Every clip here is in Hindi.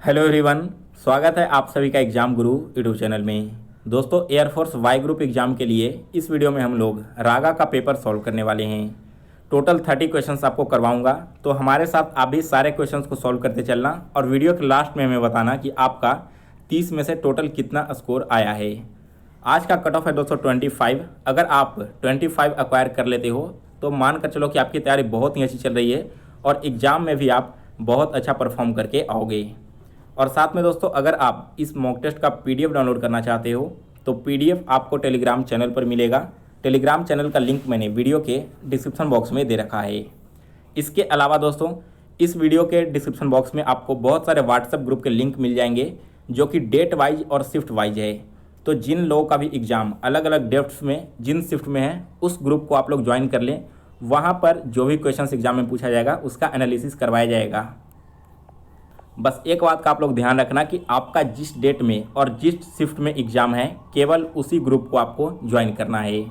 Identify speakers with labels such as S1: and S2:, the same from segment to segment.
S1: हेलो एवरीवन, स्वागत है आप सभी का एग्जाम गुरु यूट्यूब चैनल में। दोस्तों, एयरफोर्स वाई ग्रुप एग्जाम के लिए इस वीडियो में हम लोग रागा का पेपर सॉल्व करने वाले हैं। टोटल 30 क्वेश्चंस आपको करवाऊंगा, तो हमारे साथ आप भी सारे क्वेश्चंस को सॉल्व करते चलना और वीडियो के लास्ट में हमें बताना कि आपका 30 में से टोटल कितना स्कोर आया है। आज का कट ऑफ है दोस्तों 25। अगर आप 25 एक्वायर कर लेते हो तो मान कर चलो कि आपकी तैयारी बहुत ही अच्छी चल रही है और एग्ज़ाम में भी आप बहुत अच्छा परफॉर्म करके आओगे। और साथ में दोस्तों, अगर आप इस मॉक टेस्ट का पीडीएफ डाउनलोड करना चाहते हो तो पीडीएफ आपको टेलीग्राम चैनल पर मिलेगा। टेलीग्राम चैनल का लिंक मैंने वीडियो के डिस्क्रिप्शन बॉक्स में दे रखा है। इसके अलावा दोस्तों, इस वीडियो के डिस्क्रिप्शन बॉक्स में आपको बहुत सारे व्हाट्सएप ग्रुप के लिंक मिल जाएंगे जो कि डेट वाइज और शिफ्ट वाइज है। तो जिन लोगों का भी एग्ज़ाम अलग अलग डेट्स में जिन शिफ्ट में है उस ग्रुप को आप लोग ज्वाइन कर लें। वहाँ पर जो भी क्वेश्चन एग्जाम में पूछा जाएगा उसका एनालिसिस करवाया जाएगा। बस एक बात का आप लोग ध्यान रखना कि आपका जिस डेट में और जिस शिफ्ट में एग्ज़ाम है केवल उसी ग्रुप को आपको ज्वाइन करना है।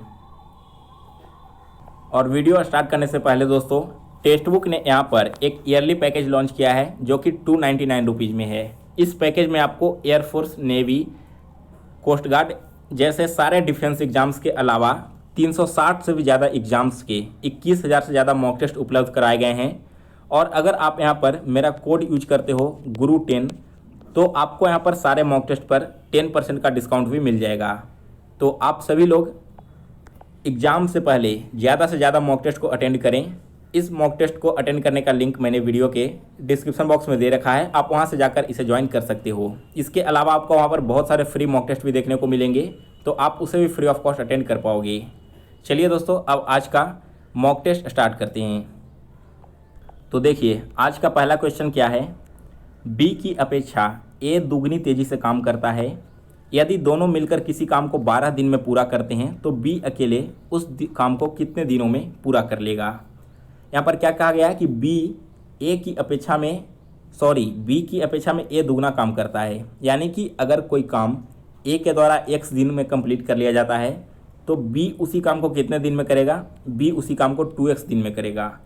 S1: और वीडियो स्टार्ट करने से पहले दोस्तों, टेक्स्ट बुक ने यहाँ पर एक ईयरली पैकेज लॉन्च किया है जो कि 299 रुपीज़ में है। इस पैकेज में आपको एयरफोर्स, नेवी, कोस्ट गार्ड जैसे सारे डिफेंस एग्जाम्स के अलावा 360 से भी ज़्यादा एग्जाम्स के 21,000 से ज़्यादा मॉक टेस्ट उपलब्ध कराए गए हैं। और अगर आप यहाँ पर मेरा कोड यूज करते हो गुरु 10 तो आपको यहाँ पर सारे मॉक टेस्ट पर 10% का डिस्काउंट भी मिल जाएगा। तो आप सभी लोग एग्ज़ाम से पहले ज़्यादा से ज़्यादा मॉक टेस्ट को अटेंड करें। इस मॉक टेस्ट को अटेंड करने का लिंक मैंने वीडियो के डिस्क्रिप्शन बॉक्स में दे रखा है, आप वहाँ से जाकर इसे ज्वाइन कर सकते हो। इसके अलावा आपको वहाँ पर बहुत सारे फ्री मॉक टेस्ट भी देखने को मिलेंगे, तो आप उसे भी फ्री ऑफ कॉस्ट अटेंड कर पाओगे। चलिए दोस्तों, अब आज का मॉक टेस्ट स्टार्ट करते हैं। तो देखिए, आज का पहला क्वेश्चन क्या है। बी की अपेक्षा ए दुगनी तेज़ी से काम करता है। यदि दोनों मिलकर किसी काम को 12 दिन में पूरा करते हैं तो बी अकेले उस काम को कितने दिनों में पूरा कर लेगा। यहाँ पर क्या कहा गया है कि बी की अपेक्षा में ए दुगना काम करता है। यानी कि अगर कोई काम ए के द्वारा x दिन में कंप्लीट कर लिया जाता है तो बी उसी काम को कितने दिन में करेगा, बी उसी काम को 2x दिन में करेगा।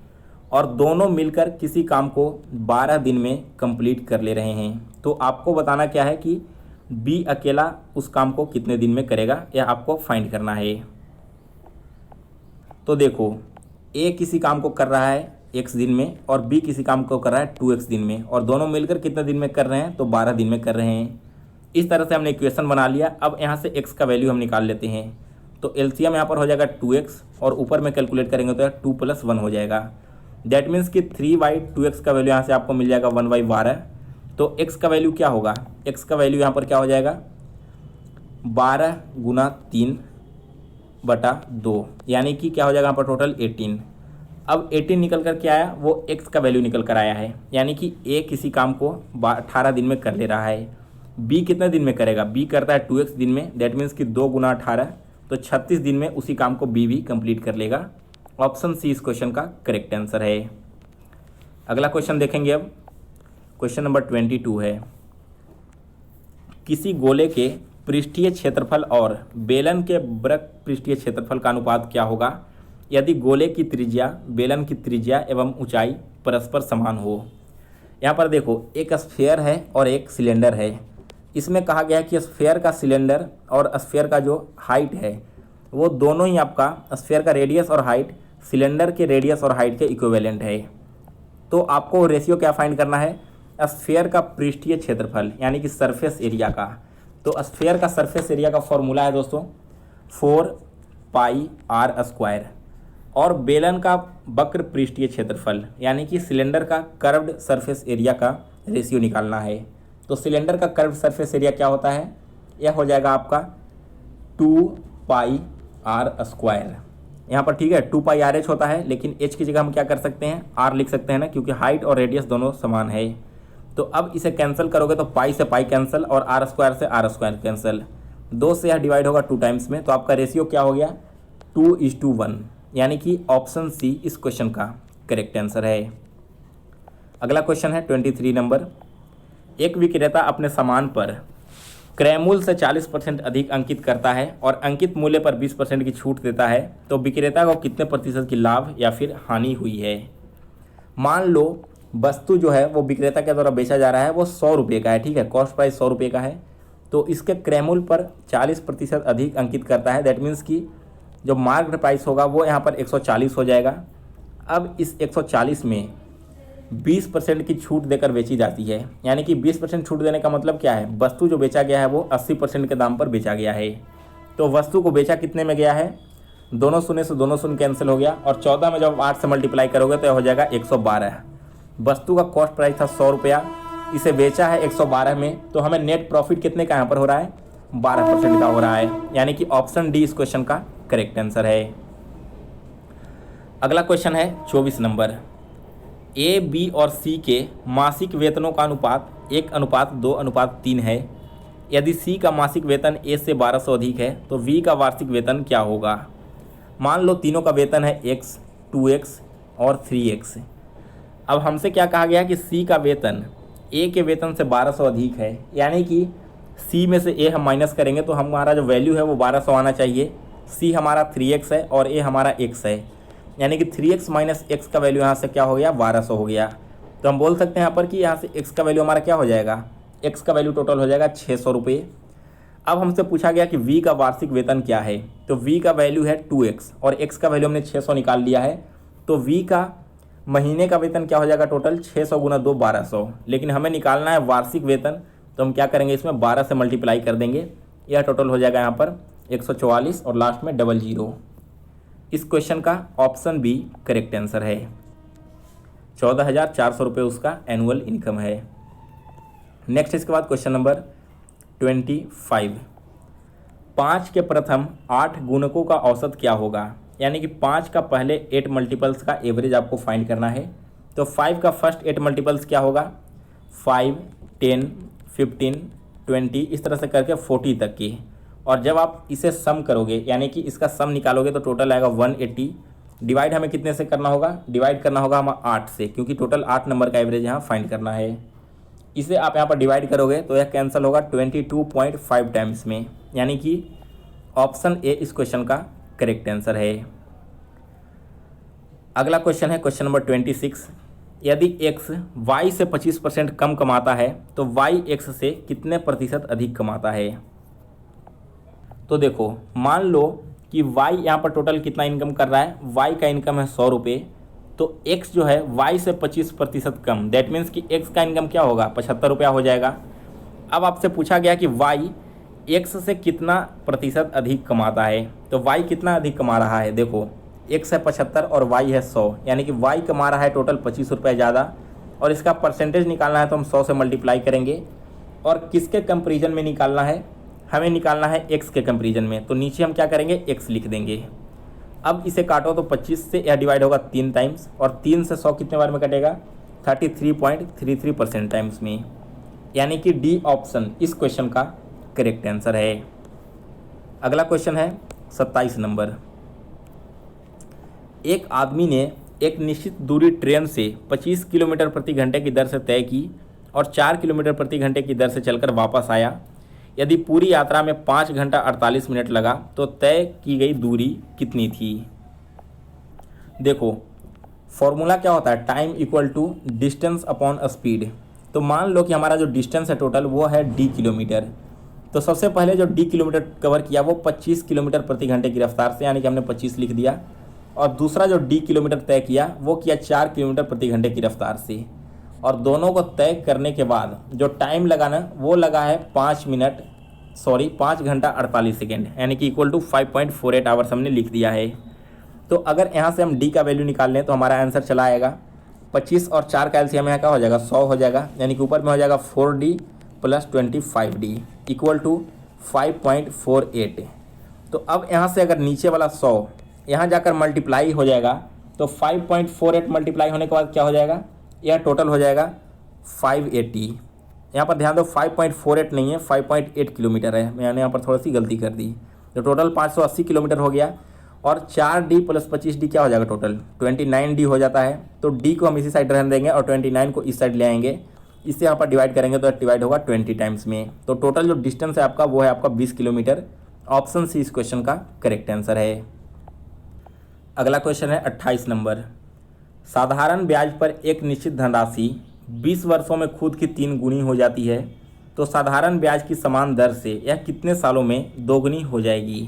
S1: और दोनों मिलकर किसी काम को 12 दिन में कंप्लीट कर ले रहे हैं, तो आपको बताना क्या है कि बी अकेला उस काम को कितने दिन में करेगा, यह आपको फाइंड करना है। तो देखो, ए किसी काम को कर रहा है x दिन में और बी किसी काम को कर रहा है 2x दिन में, और दोनों मिलकर कितने दिन में कर रहे हैं, तो 12 दिन में कर रहे हैं। इस तरह से हमने इक्वेशन बना लिया। अब यहाँ से x का वैल्यू हम निकाल लेते हैं। तो एलसीएम यहाँ पर हो जाएगा 2x और ऊपर में कैलकुलेट करेंगे तो 2 + 1 हो जाएगा। दैट मीन्स कि 3/2x का वैल्यू यहाँ से आपको मिल जाएगा 1/12। तो x का वैल्यू क्या होगा, x का वैल्यू यहाँ पर क्या हो जाएगा 12 × 3/2, यानी कि क्या हो जाएगा यहाँ पर टोटल 18। अब 18 निकल कर क्या आया, वो x का वैल्यू निकल कर आया है। यानी कि a किसी काम को 18 दिन में कर ले रहा है। b कितने दिन में करेगा, b करता है 2x दिन में। दैट मीन्स कि 2 × 18 तो 36 दिन में उसी काम को b भी कंप्लीट कर लेगा। ऑप्शन सी इस क्वेश्चन का करेक्ट आंसर है। अगला क्वेश्चन देखेंगे। अब क्वेश्चन नंबर 22 है। किसी गोले के पृष्ठीय क्षेत्रफल और बेलन के वृत्त पृष्ठीय क्षेत्रफल का अनुपात क्या होगा यदि गोले की त्रिज्या, बेलन की त्रिज्या एवं ऊंचाई परस्पर समान हो। यहाँ पर देखो, एक स्फीयर है और एक सिलेंडर है। इसमें कहा गया है कि स्फीयर का सिलेंडर और स्फीयर का जो हाइट है वो दोनों ही आपका, स्फीयर का रेडियस और हाइट सिलेंडर के रेडियस और हाइट के इक्विवेलेंट है। तो आपको रेशियो क्या फाइंड करना है, स्फीयर का पृष्ठीय क्षेत्रफल यानी कि सरफेस एरिया का। तो स्फीयर का सरफेस एरिया का फॉर्मूला है दोस्तों 4πr²। और बेलन का वक्र पृष्ठीय क्षेत्रफल यानी कि सिलेंडर का कर्व्ड सरफेस एरिया का रेशियो निकालना है। तो सिलेंडर का कर्व्ड सरफेस एरिया क्या होता है, यह हो जाएगा आपका 2πr²। यहाँ पर ठीक है 2πrh होता है, लेकिन h की जगह हम क्या कर सकते हैं, r लिख सकते हैं ना, क्योंकि हाइट और रेडियस दोनों समान है। तो अब इसे कैंसिल करोगे तो पाई से पाई कैंसिल और r² से r² कैंसिल। 2 से यह डिवाइड होगा 2 टाइम्स में, तो आपका रेशियो क्या हो गया 2:1, यानी कि ऑप्शन सी इस क्वेश्चन का करेक्ट आंसर है। अगला क्वेश्चन है 23 नंबर। एक विक्रेता अपने सामान पर क्रय मूल्य से 40% अधिक अंकित करता है और अंकित मूल्य पर 20% की छूट देता है, तो विक्रेता को कितने प्रतिशत की लाभ या फिर हानि हुई है। मान लो वस्तु जो है वो विक्रेता के द्वारा बेचा जा रहा है वो 100 रुपये का है, ठीक है, कॉस्ट प्राइस 100 रुपये का है, तो इसके क्रय मूल्य पर 40% अधिक अंकित करता है। दैट मीन्स कि जो मार्केट प्राइस होगा वो यहाँ पर 140 हो जाएगा। अब इस 140 में 20% की छूट देकर बेची जाती है, यानी कि 20% छूट देने का मतलब क्या है, वस्तु जो बेचा गया है वो 80% के दाम पर बेचा गया है। तो वस्तु को बेचा कितने में गया है, दोनों शून्य से दोनों शून्य कैंसिल हो गया, और 14 में जब 8 से मल्टीप्लाई करोगे तो यह हो जाएगा 112। वस्तु का कॉस्ट प्राइस था 100 रुपया, इसे बेचा है 112 में, तो हमें नेट प्रॉफिट कितने का यहाँ पर हो रहा है, 12% का हो रहा है, यानी कि ऑप्शन डी इस क्वेश्चन का करेक्ट आंसर है। अगला क्वेश्चन है 24 नंबर। ए, बी और सी के मासिक वेतनों का अनुपात 1:2:3 है। यदि सी का मासिक वेतन ए से 1200 अधिक है तो बी का वार्षिक वेतन क्या होगा। मान लो तीनों का वेतन है x, 2x और 3x। अब हमसे क्या कहा गया कि सी का वेतन ए के वेतन से 1200 अधिक है, यानी कि सी में से ए हम माइनस करेंगे तो हमारा जो वैल्यू है वो 1200 आना चाहिए। सी हमारा 3x है और ए हमारा x है, यानी कि 3x माइनस x का वैल्यू यहाँ से क्या हो गया, 1200 हो गया। तो हम बोल सकते हैं यहाँ पर कि यहाँ से x का वैल्यू हमारा क्या हो जाएगा, x का वैल्यू टोटल हो जाएगा 600 रुपये। अब हमसे पूछा गया कि v का वार्षिक वेतन क्या है, तो v का वैल्यू है 2x और x का वैल्यू हमने 600 निकाल लिया है, तो v का महीने का वेतन क्या हो जाएगा, टोटल 600 गुना 2 1200। लेकिन हमें निकालना है वार्षिक वेतन, तो हम क्या करेंगे, इसमें 12 से मल्टीप्लाई कर देंगे, यह टोटल हो जाएगा यहाँ पर 144 और लास्ट में 00। इस क्वेश्चन का ऑप्शन बी करेक्ट आंसर है। 14,400 रुपये उसका एनुअल इनकम है। नेक्स्ट इसके बाद क्वेश्चन नंबर 25। 5 के प्रथम 8 गुणकों का औसत क्या होगा, यानी कि 5 का पहले 8 मल्टीपल्स का एवरेज आपको फाइंड करना है। तो 5 का फर्स्ट 8 मल्टीपल्स क्या होगा, 5, 10, 15, 20 इस तरह से करके 40 तक की, और जब आप इसे सम करोगे यानी कि इसका सम निकालोगे तो टोटल आएगा 180। डिवाइड हमें कितने से करना होगा, डिवाइड करना होगा हमें 8 से, क्योंकि टोटल 8 नंबर का एवरेज यहाँ फाइंड करना है। इसे आप यहाँ पर डिवाइड करोगे तो यह कैंसिल होगा 22.5 टाइम्स में, यानी कि ऑप्शन ए इस क्वेश्चन का करेक्ट आंसर है। अगला क्वेश्चन है क्वेश्चन नंबर 26। यदि x y से 25% कम कमाता है तो y x से कितने प्रतिशत अधिक कमाता है। तो देखो, मान लो कि y यहाँ पर टोटल कितना इनकम कर रहा है, y का इनकम है 100 रुपये, तो x जो है y से 25% कम, दैट मीन्स कि x का इनकम क्या होगा, 75 रुपया हो जाएगा। अब आपसे पूछा गया कि y x से कितना प्रतिशत अधिक कमाता है, तो y कितना अधिक कमा रहा है, देखो x है 75 और y है 100, यानी कि y कमा रहा है टोटल 25 रुपये ज़्यादा, और इसका परसेंटेज निकालना है तो हम 100 से मल्टीप्लाई करेंगे। और किसके कंपेरिजन में निकालना है, हमें निकालना है x के कंपेरिजन में, तो नीचे हम क्या करेंगे, x लिख देंगे। अब इसे काटो तो 25 से यह डिवाइड होगा 3 टाइम्स, और 3 से 100 कितने बार में कटेगा, 33.33% टाइम्स में, यानी कि डी ऑप्शन इस क्वेश्चन का करेक्ट आंसर है। अगला क्वेश्चन है 27 नंबर। एक आदमी ने एक निश्चित दूरी ट्रेन से 25 किलोमीटर प्रति घंटे की दर से तय की और 4 किलोमीटर प्रति घंटे की दर से चलकर वापस आया। यदि पूरी यात्रा में 5 घंटा 48 मिनट लगा तो तय की गई दूरी कितनी थी। देखो, फॉर्मूला क्या होता है, time equal to distance upon speed. तो मान लो कि हमारा जो डिस्टेंस है टोटल वो है d किलोमीटर, तो सबसे पहले जो d किलोमीटर कवर किया वो 25 किलोमीटर प्रति घंटे की रफ्तार से, यानी कि हमने 25 लिख दिया, और दूसरा जो d किलोमीटर तय किया वो किया 4 किलोमीटर प्रति घंटे की रफ्तार से, और दोनों को तय करने के बाद जो टाइम लगा ना वो लगा है 5 घंटा 48 सेकेंड, यानी कि इक्वल टू 5.48 आवर्स हमने लिख दिया है। तो अगर यहाँ से हम d का वैल्यू निकाल लें तो हमारा आंसर चला आएगा 25 और 4 का एलसीएम यहाँ क्या हो जाएगा, 100 हो जाएगा, यानी कि ऊपर में हो जाएगा 4d plus 25d equal to 5.48। तो अब यहाँ से अगर नीचे वाला 100 यहाँ जाकर मल्टीप्लाई हो जाएगा तो 5.48 मल्टीप्लाई होने के बाद क्या हो जाएगा, यह टोटल हो जाएगा 580। यहाँ पर ध्यान दो 5.48 नहीं है 5.8 किलोमीटर है, मैंने यहाँ पर थोड़ी सी गलती कर दी। तो टोटल 580 किलोमीटर हो गया, और 4d प्लस 25d क्या हो जाएगा, टोटल 29d हो जाता है। तो d को हम इसी साइड रहने देंगे और 29 को इस साइड ले आएंगे, इससे यहाँ पर डिवाइड करेंगे तो डिवाइड होगा 20 टाइम्स में। तो टोटल जो डिस्टेंस है आपका वो है आपका 20 किलोमीटर। ऑप्शन सी इस क्वेश्चन का करेक्ट आंसर है। अगला क्वेश्चन है 28 नंबर। साधारण ब्याज पर एक निश्चित धनराशि 20 वर्षों में खुद की 3 गुनी हो जाती है, तो साधारण ब्याज की समान दर से यह कितने सालों में दोगुनी हो जाएगी।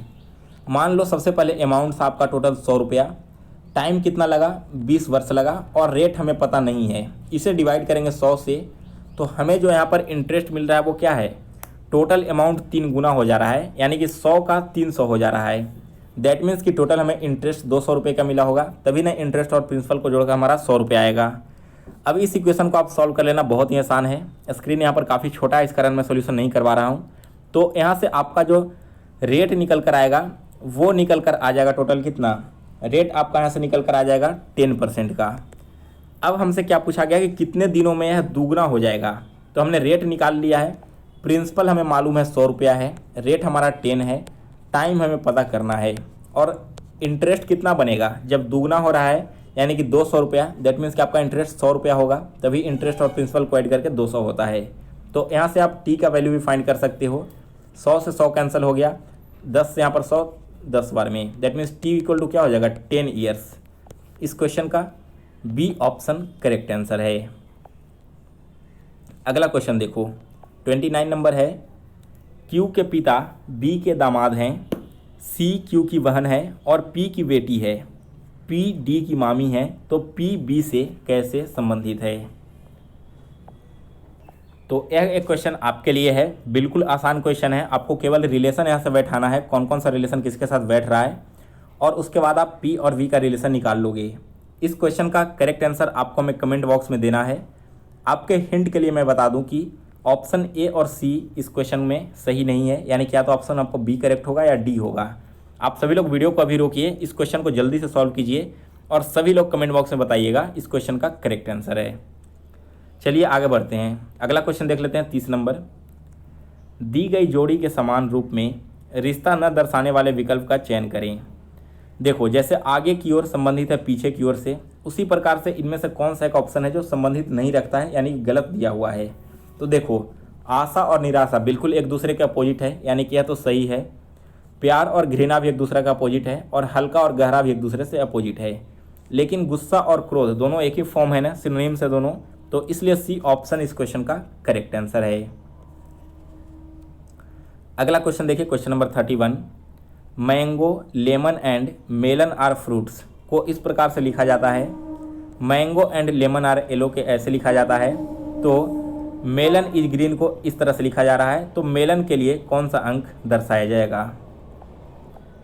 S1: मान लो सबसे पहले अमाउंट आपका टोटल 100 रुपया, टाइम कितना लगा 20 वर्ष लगा और रेट हमें पता नहीं है। इसे डिवाइड करेंगे 100 से, तो हमें जो यहाँ पर इंटरेस्ट मिल रहा है वो क्या है, टोटल अमाउंट 3 गुना हो जा रहा है, यानी कि 100 का 300 हो जा रहा है। दैट मीन्स कि टोटल हमें इंटरेस्ट 200 रुपये का मिला होगा, तभी ना इंटरेस्ट और प्रिंसिपल को जोड़कर हमारा 100 रुपये आएगा। अब इस इक्वेशन को आप सॉल्व कर लेना, बहुत ही आसान है। स्क्रीन यहाँ पर काफ़ी छोटा है, इस कारण मैं सोल्यूशन नहीं करवा रहा हूँ। तो यहाँ से आपका जो रेट निकल कर आएगा वो निकल कर आ जाएगा टोटल कितना, रेट आपका यहाँ से निकल कर आ जाएगा 10% का। अब हमसे क्या पूछा गया कि कितने दिनों में यह दुगना हो जाएगा, तो हमने रेट निकाल लिया है, प्रिंसिपल हमें मालूम है 100 रुपया है, रेट हमारा 10 है, टाइम हमें पता करना है, और इंटरेस्ट कितना बनेगा जब दुगना हो रहा है, यानी कि 200 रुपया। दैट मीन्स कि आपका इंटरेस्ट 100 रुपया होगा, तभी इंटरेस्ट और प्रिंसिपल को ऐड करके 200 होता है। तो यहाँ से आप टी का वैल्यू भी फाइंड कर सकते हो। 100 से 100 कैंसिल हो गया, 10 से यहाँ पर 100 10 बार में, that means T equal to क्या हो जाएगा 10 ईयर्स। इस क्वेश्चन का बी ऑप्शन करेक्ट आंसर है। अगला क्वेश्चन देखो, 29 नंबर है। क्यू के पिता बी के दामाद हैं, सी क्यू की बहन है और पी की बेटी है, पी डी की मामी है, तो पी बी से कैसे संबंधित है। तो यह एक क्वेश्चन आपके लिए है, बिल्कुल आसान क्वेश्चन है। आपको केवल रिलेशन यहाँ से बैठाना है, कौन कौन सा रिलेशन किसके साथ बैठ रहा है, और उसके बाद आप पी और वी का रिलेशन निकाल लोगे। इस क्वेश्चन का करेक्ट आंसर आपको हमें कमेंट बॉक्स में देना है। आपके हिंट के लिए मैं बता दूं कि ऑप्शन ए और सी इस क्वेश्चन में सही नहीं है, यानी क्या तो ऑप्शन आपको बी करेक्ट होगा या डी होगा। आप सभी लोग वीडियो को अभी रोकिए, इस क्वेश्चन को जल्दी से सॉल्व कीजिए और सभी लोग कमेंट बॉक्स में बताइएगा इस क्वेश्चन का करेक्ट आंसर है। चलिए आगे बढ़ते हैं, अगला क्वेश्चन देख लेते हैं। 30 नंबर, दी गई जोड़ी के समान रूप में रिश्ता न दर्शाने वाले विकल्प का चयन करें। देखो, जैसे आगे की ओर संबंधित है पीछे की ओर से, उसी प्रकार से इनमें से कौन सा एक ऑप्शन है जो संबंधित नहीं रखता है, यानी गलत दिया हुआ है। तो देखो, आशा और निराशा बिल्कुल एक दूसरे के अपोजिट है, यानी कि यह तो सही है। प्यार और घृणा भी एक दूसरे का अपोजिट है, और हल्का और गहरा भी एक दूसरे से अपोजिट है। लेकिन गुस्सा और क्रोध दोनों एक ही फॉर्म है ना, सिनोनिम से दोनों, तो इसलिए सी ऑप्शन इस क्वेश्चन का करेक्ट आंसर है। अगला क्वेश्चन देखिए, question number 31। Mango, lemon and melon are fruits को इस प्रकार से लिखा जाता है। Mango and lemon are yellow के ऐसे लिखा जाता है, तो मेलन इज ग्रीन को इस तरह से लिखा जा रहा है, तो मेलन के लिए कौन सा अंक दर्शाया जाएगा।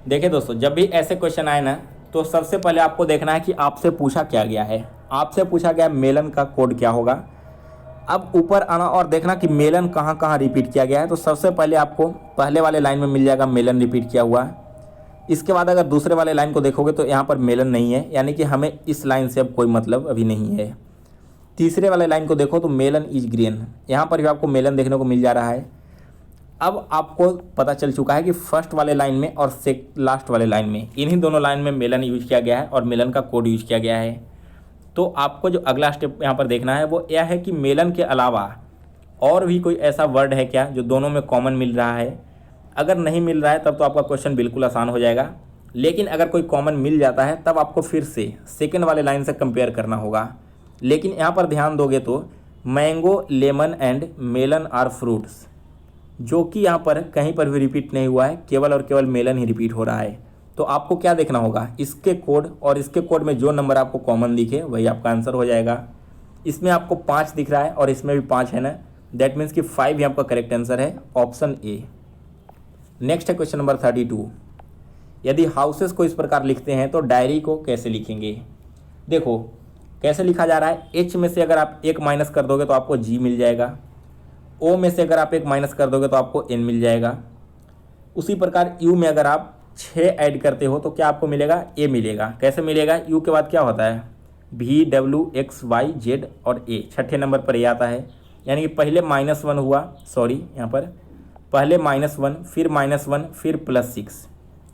S1: देखिए दोस्तों, जब भी ऐसे क्वेश्चन आए ना, तो सबसे पहले आपको देखना है कि आपसे पूछा क्या गया है। आपसे पूछा गया मेलन का कोड क्या होगा। अब ऊपर आना और देखना कि मेलन कहाँ कहाँ रिपीट किया गया है। तो सबसे पहले आपको पहले वाले लाइन में मिल जाएगा मेलन रिपीट किया हुआ। इसके बाद अगर दूसरे वाले लाइन को देखोगे तो यहाँ पर मेलन नहीं है, यानी कि हमें इस लाइन से अब कोई मतलब अभी नहीं है। तीसरे वाले लाइन को देखो तो मेलन इज ग्रीन, यहाँ पर भी आपको मेलन देखने को मिल जा रहा है। अब आपको पता चल चुका है कि फर्स्ट वाले लाइन में और लास्ट वाले लाइन में, इन्हीं दोनों लाइन में मेलन यूज किया गया है और मेलन का कोड यूज किया गया है। तो आपको जो अगला स्टेप यहाँ पर देखना है वो यह है कि मेलन के अलावा और भी कोई ऐसा वर्ड है क्या जो दोनों में कॉमन मिल रहा है। अगर नहीं मिल रहा है तब तो आपका क्वेश्चन बिल्कुल आसान हो जाएगा, लेकिन अगर कोई कॉमन मिल जाता है तब आपको फिर से सेकेंड वाले लाइन से कंपेयर करना होगा। लेकिन यहाँ पर ध्यान दोगे तो mango, lemon and melon are fruits, जो कि यहाँ पर कहीं पर भी रिपीट नहीं हुआ है, केवल और केवल मेलन ही रिपीट हो रहा है। तो आपको क्या देखना होगा, इसके कोड और इसके कोड में जो नंबर आपको कॉमन दिखे वही आपका आंसर हो जाएगा। इसमें आपको 5 दिख रहा है और इसमें भी 5 है ना, दैट मीन्स कि 5 ही आपका करेक्ट आंसर है, ऑप्शन ए। नेक्स्ट है क्वेश्चन नंबर 32। यदि हाउसेस को इस प्रकार लिखते हैं तो डायरी को कैसे लिखेंगे। देखो कैसे लिखा जा रहा है, एच में से अगर आप 1 माइनस कर दोगे तो आपको जी मिल जाएगा, ओ में से अगर आप 1 माइनस कर दोगे तो आपको एन मिल जाएगा। उसी प्रकार यू में अगर आप 6 ऐड करते हो तो क्या आपको मिलेगा, ए मिलेगा। कैसे मिलेगा, यू के बाद क्या होता है, V W X Y Z और ए, छठे नंबर पर ए आता है। यानी कि पहले -1 हुआ, सॉरी यहाँ पर पहले -1 फिर -1 फिर +6।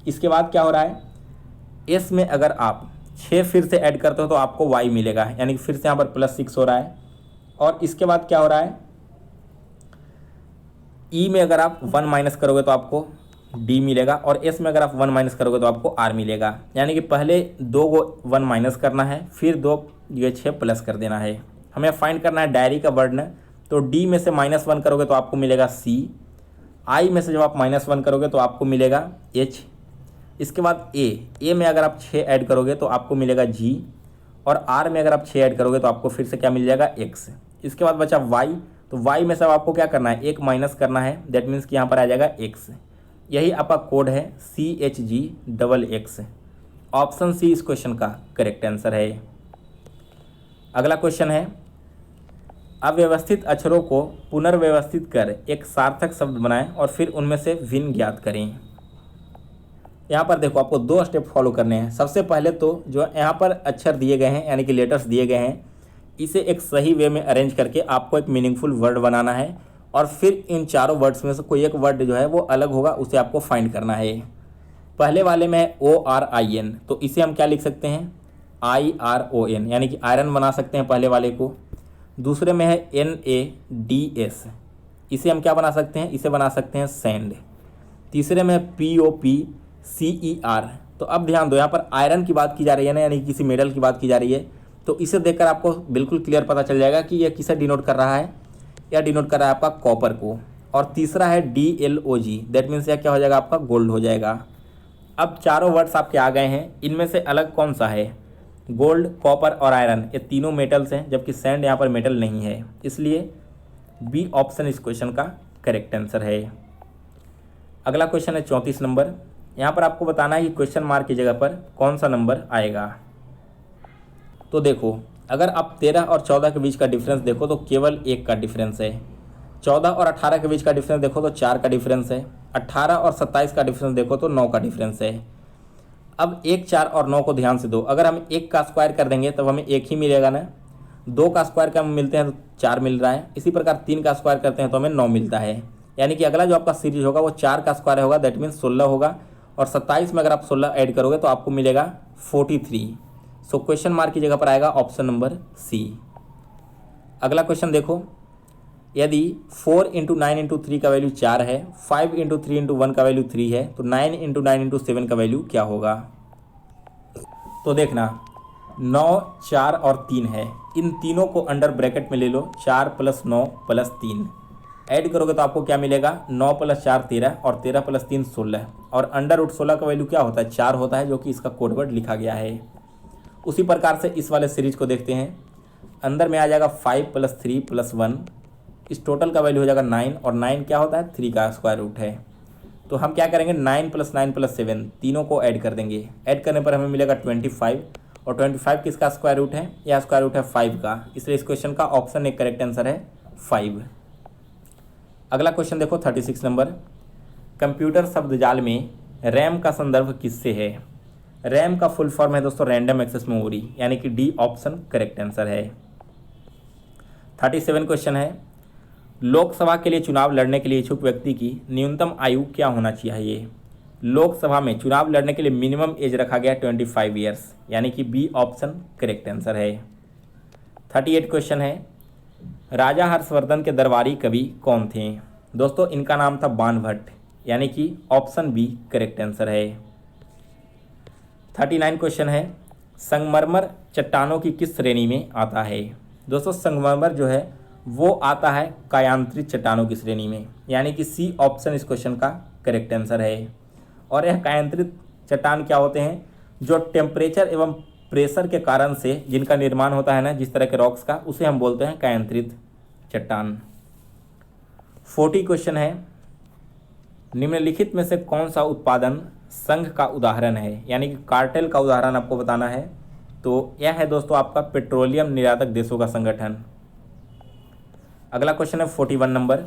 S1: इसके बाद क्या हो रहा है, एस में अगर आप 6 फिर से ऐड करते हो तो आपको वाई मिलेगा, यानी कि फिर से यहाँ पर +6 हो रहा है। और इसके बाद क्या हो रहा है, ई में अगर आप 1 माइनस करोगे तो आपको डी मिलेगा, और एस में अगर आप 1 माइनस करोगे तो आपको आर मिलेगा। यानी कि पहले 2 को 1 माइनस करना है, फिर 2 ये 6 प्लस कर देना है। हमें फाइंड करना है डायरी का वर्ण, तो डी में से -1 करोगे तो आपको मिलेगा सी, आई में से जब आप -1 करोगे तो आपको मिलेगा एच, इसके बाद ए में अगर आप 6 ऐड करोगे तो आपको मिलेगा जी, और आर में अगर आप 6 ऐड करोगे तो आपको फिर से क्या मिल जाएगा एक्स। इसके बाद बचा वाई, तो वाई में सब आपको क्या करना है, 1 माइनस करना है, दैट मीन्स कि यहाँ पर आ जाएगा एक्स। यही आपका कोड है CHG XX। ऑप्शन सी इस क्वेश्चन का करेक्ट आंसर है। अगला क्वेश्चन है, अव्यवस्थित अक्षरों को पुनर्व्यवस्थित कर एक सार्थक शब्द बनाएं और फिर उनमें से भिन्न ज्ञात करें। यहाँ पर देखो आपको 2 स्टेप फॉलो करने हैं। सबसे पहले तो जो यहाँ पर अक्षर दिए गए हैं यानी कि लेटर्स दिए गए हैं, इसे एक सही वे में अरेंज करके आपको एक मीनिंगफुल वर्ड बनाना है, और फिर इन चारों वर्ड्स में से कोई एक वर्ड जो है वो अलग होगा, उसे आपको फाइंड करना है। पहले वाले में है ORIN, तो इसे हम क्या लिख सकते हैं, IRON, यानी कि आयरन बना सकते हैं पहले वाले को। दूसरे में है NADS, इसे हम क्या बना सकते हैं, इसे बना सकते हैं सैंड। तीसरे में है POPCER। तो अब ध्यान दो, यहाँ पर आयरन की बात की जा रही है ना, यानी किसी मेटल की बात की जा रही है, तो इसे देखकर आपको बिल्कुल क्लियर पता चल जाएगा कि यह किसे डिनोट कर रहा है, या डिनोट कर रहा है आपका कॉपर को। और तीसरा है DLOG, दैट मीन्स यह क्या हो जाएगा, आपका गोल्ड हो जाएगा। अब चारों वर्ड्स आपके आ गए हैं, इनमें से अलग कौन सा है, गोल्ड, कॉपर और आयरन, ये तीनों मेटल्स हैं, जबकि सैंड यहाँ पर मेटल नहीं है, इसलिए बी ऑप्शन इस क्वेश्चन का करेक्ट आंसर है। अगला क्वेश्चन है 34 नंबर। यहाँ पर आपको बताना है कि क्वेश्चन मार्क की जगह पर कौन सा नंबर आएगा। तो देखो, अगर आप 13 और 14 के बीच का डिफरेंस देखो तो केवल 1 का डिफरेंस है। 14 और 18 के बीच का डिफरेंस देखो तो 4 का डिफरेंस है। 18 और 27 का डिफरेंस देखो तो 9 का डिफरेंस है। अब 1, 4 और 9 को ध्यान से दो, अगर हम 1 का स्क्वायर कर देंगे तब हमें 1 ही मिलेगा ना, 2 का स्क्वायर का हम मिलते हैं तो 4 मिल रहा है, इसी प्रकार 3 का स्क्वायर करते हैं तो हमें 9 मिलता है। यानी कि अगला जो आपका सीरीज होगा वो 4 का स्क्वायर होगा, दैट मीन्स 16 होगा, और 27 में अगर आप 16 ऐड करोगे तो आपको मिलेगा 43। सो क्वेश्चन मार्क की जगह पर आएगा ऑप्शन नंबर सी। अगला क्वेश्चन देखो, यदि 4 × 9 × 3 का वैल्यू 4 है, 5 × 3 × 1 का वैल्यू 3 है, तो 9 × 9 × 7 का वैल्यू क्या होगा। तो देखना, 9, 4 और 3 है, इन तीनों को अंडर ब्रैकेट में ले लो, 4 + 9 + 3 ऐड करोगे तो आपको क्या मिलेगा, 9 + 4 13 और 13 + 3 16, और अंडर रूट 16 का वैल्यू क्या होता है, 4 होता है, जो कि इसका कोडवर्ड लिखा गया है। उसी प्रकार से इस वाले सीरीज को देखते हैं, अंदर में आ जाएगा 5 + 3 + 1, इस टोटल का वैल्यू हो जाएगा 9, और 9 क्या होता है, 3 का स्क्वायर रूट है। तो हम क्या करेंगे, 9 + 9 + 7 तीनों को ऐड कर देंगे, ऐड करने पर हमें मिलेगा 25, और 25 किसका स्क्वायर रूट है, यह स्क्वायर रूट है 5 का, इसलिए इस क्वेश्चन का ऑप्शन एक करेक्ट आंसर है 5। अगला क्वेश्चन देखो 36 नंबर। कंप्यूटर शब्दजाल में रैम का संदर्भ किससे है। रैम का फुल फॉर्म है दोस्तों रैंडम एक्सेस मेमोरी, यानी कि डी ऑप्शन करेक्ट आंसर है। 37 क्वेश्चन है, लोकसभा के लिए चुनाव लड़ने के लिए इच्छुक व्यक्ति की न्यूनतम आयु क्या होना चाहिए। लोकसभा में चुनाव लड़ने के लिए मिनिमम एज रखा गया 25 ईयर्स, यानी कि बी ऑप्शन करेक्ट आंसर है। 38 क्वेश्चन है, राजा हर्षवर्धन के दरबारी कवि कौन थे। दोस्तों इनका नाम था बाणभट्ट, यानी कि ऑप्शन बी करेक्ट आंसर है। 39 क्वेश्चन है, संगमरमर चट्टानों की किस श्रेणी में आता है। दोस्तों संगमरमर जो है वो आता है कायांतरित चट्टानों की श्रेणी में, यानी कि सी ऑप्शन इस क्वेश्चन का करेक्ट आंसर है। और यह कायांतरित चट्टान क्या होते हैं, जो टेम्परेचर एवं प्रेशर के कारण से जिनका निर्माण होता है ना, जिस तरह के रॉक्स का, उसे हम बोलते हैं कायांतरित चट्टान। 40 क्वेश्चन है, निम्नलिखित में से कौन सा उत्पादन संघ का उदाहरण है, यानी कि कार्टेल का उदाहरण आपको बताना है। तो यह है दोस्तों आपका पेट्रोलियम निर्यातक देशों का संगठन। अगला क्वेश्चन है 41 नंबर,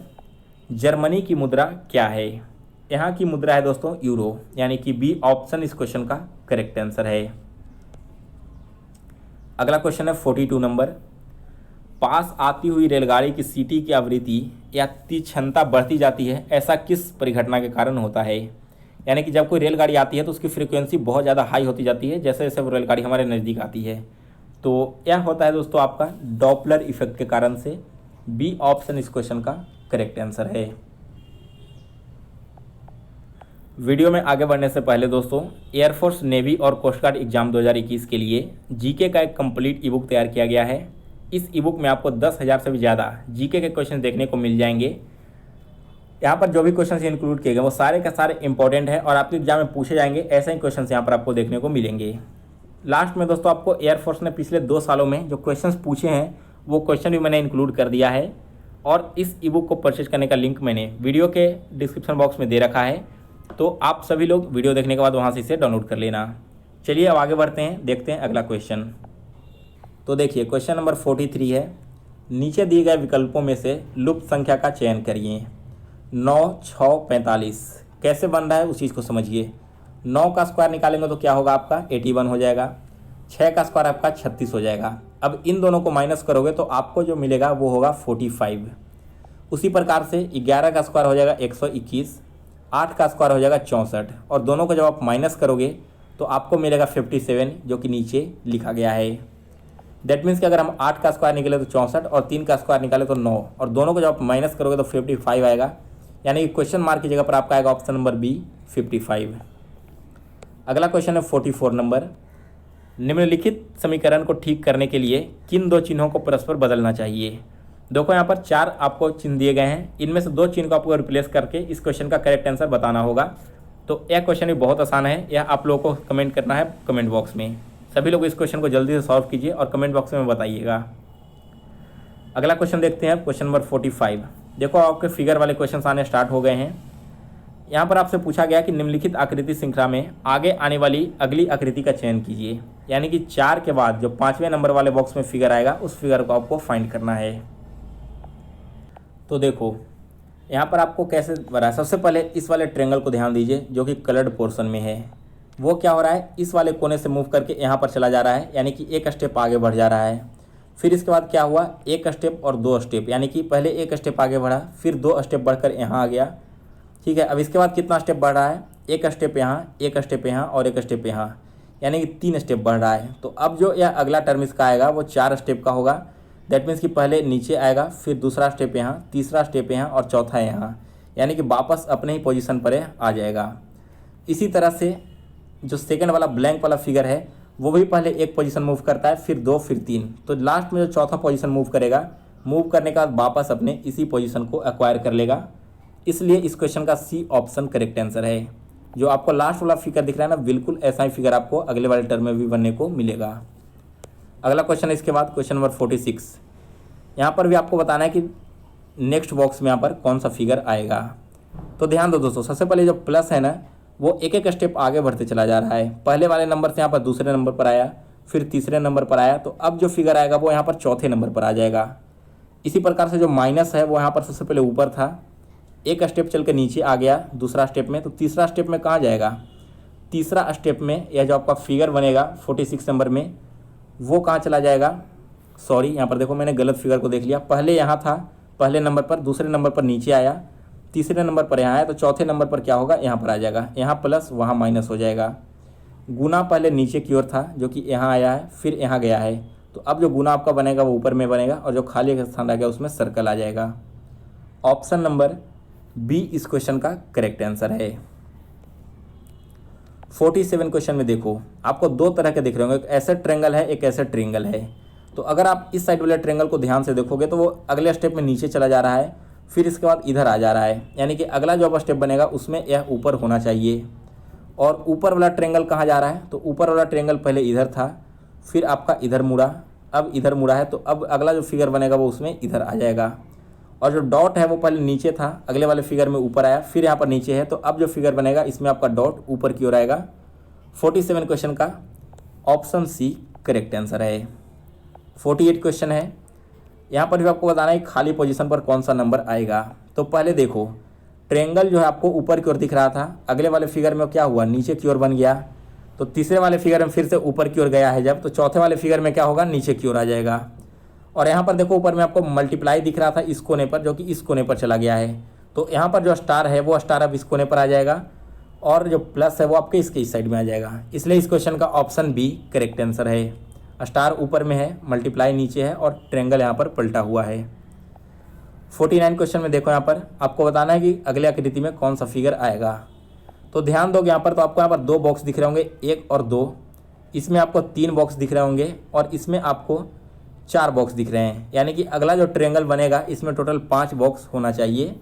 S1: जर्मनी की मुद्रा क्या है। यहाँ की मुद्रा है दोस्तों यूरो, यानी कि बी ऑप्शन इस क्वेश्चन का करेक्ट आंसर है। अगला क्वेश्चन है 42 नंबर, पास आती हुई रेलगाड़ी की सीटी की आवृत्ति या तीक्ष्णता बढ़ती जाती है, ऐसा किस परिघटना के कारण होता है। यानी कि जब कोई रेलगाड़ी आती है तो उसकी फ्रीक्वेंसी बहुत ज़्यादा हाई होती जाती है जैसे जैसे वो रेलगाड़ी हमारे नज़दीक आती है। तो यह होता है दोस्तों आपका डॉपलर इफेक्ट के कारण से, बी ऑप्शन इस क्वेश्चन का करेक्ट आंसर है। वीडियो में आगे बढ़ने से पहले दोस्तों, एयरफोर्स, नेवी और कोस्ट गार्ड एग्जाम 2021 के लिए जीके का एक कंप्लीट ई बुक तैयार किया गया है। इस ई बुक में आपको 10,000 से भी ज़्यादा जीके के क्वेश्चन देखने को मिल जाएंगे। यहाँ पर जो भी क्वेश्चन इंक्लूड किए गए वो सारे के सारे इंपॉर्टेंट हैं और आपके एग्जाम में पूछे जाएंगे, ऐसे ही क्वेश्चन यहाँ पर आपको देखने को मिलेंगे। लास्ट में दोस्तों आपको एयरफोर्स ने पिछले 2 सालों में जो क्वेश्चन पूछे हैं वो क्वेश्चन भी मैंने इंक्लूड कर दिया है और इस ई बुक को परचेज करने का लिंक मैंने वीडियो के डिस्क्रिप्शन बॉक्स में दे रखा है, तो आप सभी लोग वीडियो देखने के बाद वहाँ से इसे डाउनलोड कर लेना। चलिए अब आगे बढ़ते हैं, देखते हैं अगला क्वेश्चन। तो देखिए क्वेश्चन नंबर 43 है, नीचे दिए गए विकल्पों में से लुप्त संख्या का चयन करिए। 9, 6, 45 कैसे बन रहा है उस चीज़ को समझिए। 9 का स्क्वायर निकालेंगे तो क्या होगा, आपका 81 हो जाएगा। 6 का स्क्वायर आपका 36 हो जाएगा। अब इन दोनों को माइनस करोगे तो आपको जो मिलेगा वो होगा 45। उसी प्रकार से 11 का स्क्वायर हो जाएगा 121, 8 का स्क्वायर हो जाएगा 64 और दोनों को जब आप माइनस करोगे तो आपको मिलेगा 57, जो कि नीचे लिखा गया है। दैट मीन्स कि अगर हम 8 का स्क्वायर निकाले तो 64 और 3 का स्क्वायर निकाले तो 9 और दोनों को जब आप माइनस करोगे तो 55 आएगा, यानी कि क्वेश्चन मार्क की जगह पर आपका आएगा ऑप्शन नंबर बी 55। अगला क्वेश्चन है 44 नंबर, निम्नलिखित समीकरण को ठीक करने के लिए किन 2 चिन्हों को परस्पर बदलना चाहिए। देखो यहाँ पर 4 आपको चिन्ह दिए गए हैं, इनमें से 2 चिन्ह को आपको रिप्लेस करके इस क्वेश्चन का करेक्ट आंसर बताना होगा। तो यह क्वेश्चन भी बहुत आसान है, यह आप लोगों को कमेंट करना है कमेंट बॉक्स में। सभी लोग इस क्वेश्चन को जल्दी से सॉल्व कीजिए और कमेंट बॉक्स में बताइएगा। अगला क्वेश्चन देखते हैं, क्वेश्चन नंबर 45। देखो आपके फिगर वाले क्वेश्चन आने स्टार्ट हो गए हैं। यहाँ पर आपसे पूछा गया कि निम्नलिखित आकृति श्रृंखला में आगे आने वाली अगली आकृति का चयन कीजिए, यानी कि 4 के बाद जो 5वें नंबर वाले बॉक्स में फिगर आएगा उस फिगर को आपको फाइंड करना है। तो देखो यहाँ पर आपको कैसे बना है, सबसे पहले इस वाले ट्रायंगल को ध्यान दीजिए जो कि कलर्ड पोर्शन में है। वो क्या हो रहा है, इस वाले कोने से मूव करके यहाँ पर चला जा रहा है, यानी कि एक स्टेप आगे बढ़ जा रहा है। फिर इसके बाद क्या हुआ, एक स्टेप और 2 स्टेप, यानी कि पहले एक स्टेप आगे बढ़ा, फिर 2 स्टेप बढ़कर यहाँ आ गया। ठीक है, अब इसके बाद कितना स्टेप बढ़ रहा है, एक स्टेप यहाँ, एक स्टेप यहाँ और एक स्टेप यहाँ, यानी कि 3 स्टेप बढ़ रहा है। तो अब जो यह अगला टर्म इसका आएगा वो 4 स्टेप का होगा। दैट मीन्स कि पहले नीचे आएगा, फिर दूसरा स्टेप यहाँ, तीसरा स्टेप यहाँ और चौथा यहाँ, यानी कि वापस अपने ही पोजीशन पर आ जाएगा। इसी तरह से जो सेकंड वाला ब्लैंक वाला फिगर है वो भी पहले एक पोजीशन मूव करता है, फिर 2, फिर 3, तो लास्ट में जो चौथा पोजीशन मूव करेगा, मूव करने के बाद वापस अपने इसी पोजीशन को एक्वायर कर लेगा। इसलिए इस क्वेश्चन का सी ऑप्शन करेक्ट आंसर है। जो आपको लास्ट वाला फिगर दिख रहा है ना, बिल्कुल ऐसा ही फिगर आपको अगले वाले टर्म में भी बनने को मिलेगा। अगला क्वेश्चन है इसके बाद क्वेश्चन नंबर 46। यहाँ पर भी आपको बताना है कि नेक्स्ट बॉक्स में यहाँ पर कौन सा फिगर आएगा। तो ध्यान दो दोस्तों, सबसे पहले जो प्लस है ना वो एक एक स्टेप आगे बढ़ते चला जा रहा है। पहले वाले नंबर से यहाँ पर दूसरे नंबर पर आया, फिर तीसरे नंबर पर आया, तो अब जो फिगर आएगा वो यहाँ पर चौथे नंबर पर आ जाएगा। इसी प्रकार से जो माइनस है वो यहाँ पर सबसे पहले ऊपर था, एक स्टेप चल के नीचे आ गया दूसरा स्टेप में, तो तीसरा स्टेप में कहाँ जाएगा, तीसरा स्टेप में यह जो आपका फिगर बनेगा 46 नंबर में वो कहाँ चला जाएगा। सॉरी, यहाँ पर देखो मैंने गलत फिगर को देख लिया, पहले यहाँ था पहले नंबर पर, दूसरे नंबर पर नीचे आया, तीसरे नंबर पर यहाँ आया, तो चौथे नंबर पर क्या होगा, यहाँ पर आ जाएगा। यहाँ प्लस वहाँ माइनस हो जाएगा। गुना पहले नीचे की ओर था जो कि यहाँ आया है, फिर यहाँ गया है, तो अब जो गुना आपका बनेगा वो ऊपर में बनेगा और जो खाली स्थान आ गया उसमें सर्कल आ जाएगा। ऑप्शन नंबर बी इस क्वेश्चन का करेक्ट आंसर है। 47 क्वेश्चन में देखो आपको 2 तरह के दिख रहे होंगे, एक ऐसा ट्रायंगल है, एक ऐसा ट्रायंगल है। तो अगर आप इस साइड वाले ट्रायंगल को ध्यान से देखोगे तो वो अगले स्टेप में नीचे चला जा रहा है, फिर इसके बाद इधर आ जा रहा है, यानी कि अगला जो स्टेप बनेगा उसमें यह ऊपर होना चाहिए। और ऊपर वाला ट्रायंगल कहाँ जा रहा है, तो ऊपर वाला ट्रायंगल पहले इधर था, फिर आपका इधर मुड़ा, अब इधर मुड़ा है, तो अब अगला जो फिगर बनेगा वो उसमें इधर आ जाएगा। और जो डॉट है वो पहले नीचे था, अगले वाले फिगर में ऊपर आया, फिर यहाँ पर नीचे है, तो अब जो फिगर बनेगा इसमें आपका डॉट ऊपर की ओर आएगा। 47 क्वेश्चन का ऑप्शन सी करेक्ट आंसर है। 48 क्वेश्चन है, यहाँ पर भी आपको बताना है खाली पोजीशन पर कौन सा नंबर आएगा। तो पहले देखो ट्रायंगल जो है आपको ऊपर की ओर दिख रहा था, अगले वाले फिगर में क्या हुआ, नीचे की ओर बन गया, तो तीसरे वाले फिगर में फिर से ऊपर की ओर गया है जब, तो चौथे वाले फिगर में क्या होगा, नीचे की ओर आ जाएगा। और यहाँ पर देखो ऊपर में आपको मल्टीप्लाई दिख रहा था इस कोने पर, जो कि इस कोने पर चला गया है, तो यहाँ पर जो स्टार है वो स्टार अब इस कोने पर आ जाएगा और जो प्लस है वो आपके इसके इस साइड में आ जाएगा। इसलिए इस क्वेश्चन का ऑप्शन बी करेक्ट आंसर है। स्टार ऊपर में है, मल्टीप्लाई नीचे है और ट्रायंगल यहाँ पर पलटा हुआ है। 49 क्वेश्चन में देखो यहाँ पर आपको बताना है कि अगले आकृति में कौन सा फिगर आएगा। तो ध्यान दोगे यहाँ पर, तो आपको यहाँ पर 2 बॉक्स दिख रहे होंगे, 1 और 2। इसमें आपको 3 बॉक्स दिख रहे होंगे और इसमें आपको 4 बॉक्स दिख रहे हैं। यानी कि अगला जो ट्रायंगल बनेगा इसमें टोटल 5 बॉक्स होना चाहिए।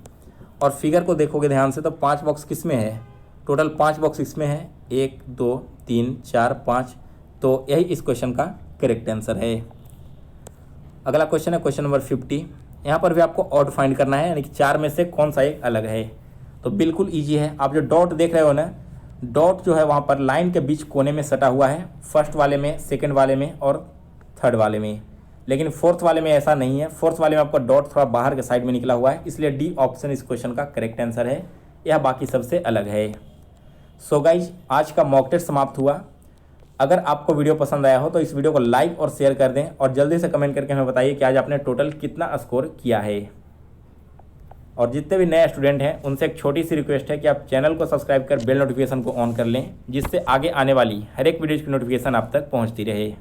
S1: और फिगर को देखोगे ध्यान से तो 5 बॉक्स किस में है, टोटल 5 बॉक्स इसमें है, 1 2 3 4 5। तो यही इस क्वेश्चन का करेक्ट आंसर है। अगला क्वेश्चन है क्वेश्चन नंबर 50। यहाँ पर भी आपको ऑड फाइंड करना है, यानी कि 4 में से कौन सा एक अलग है। तो बिल्कुल ईजी है। आप जो डॉट देख रहे हो ना, डॉट जो है वहाँ पर लाइन के बीच कोने में सटा हुआ है, फर्स्ट वाले में, सेकंड वाले में और थर्ड वाले में। लेकिन फोर्थ वाले में ऐसा नहीं है। फोर्थ वाले में आपका डॉट थोड़ा बाहर के साइड में निकला हुआ है, इसलिए डी ऑप्शन इस क्वेश्चन का करेक्ट आंसर है। यह बाकी सबसे अलग है। सो गाइज, आज का मॉक टेस्ट समाप्त हुआ। अगर आपको वीडियो पसंद आया हो तो इस वीडियो को लाइक और शेयर कर दें और जल्दी से कमेंट करके हमें बताइए कि आज आपने टोटल कितना स्कोर किया है। और जितने भी नए स्टूडेंट हैं उनसे एक छोटी सी रिक्वेस्ट है कि आप चैनल को सब्सक्राइब कर बेल नोटिफिकेशन को ऑन कर लें, जिससे आगे आने वाली हर एक वीडियो की नोटिफिकेशन आप तक पहुंचती रहे।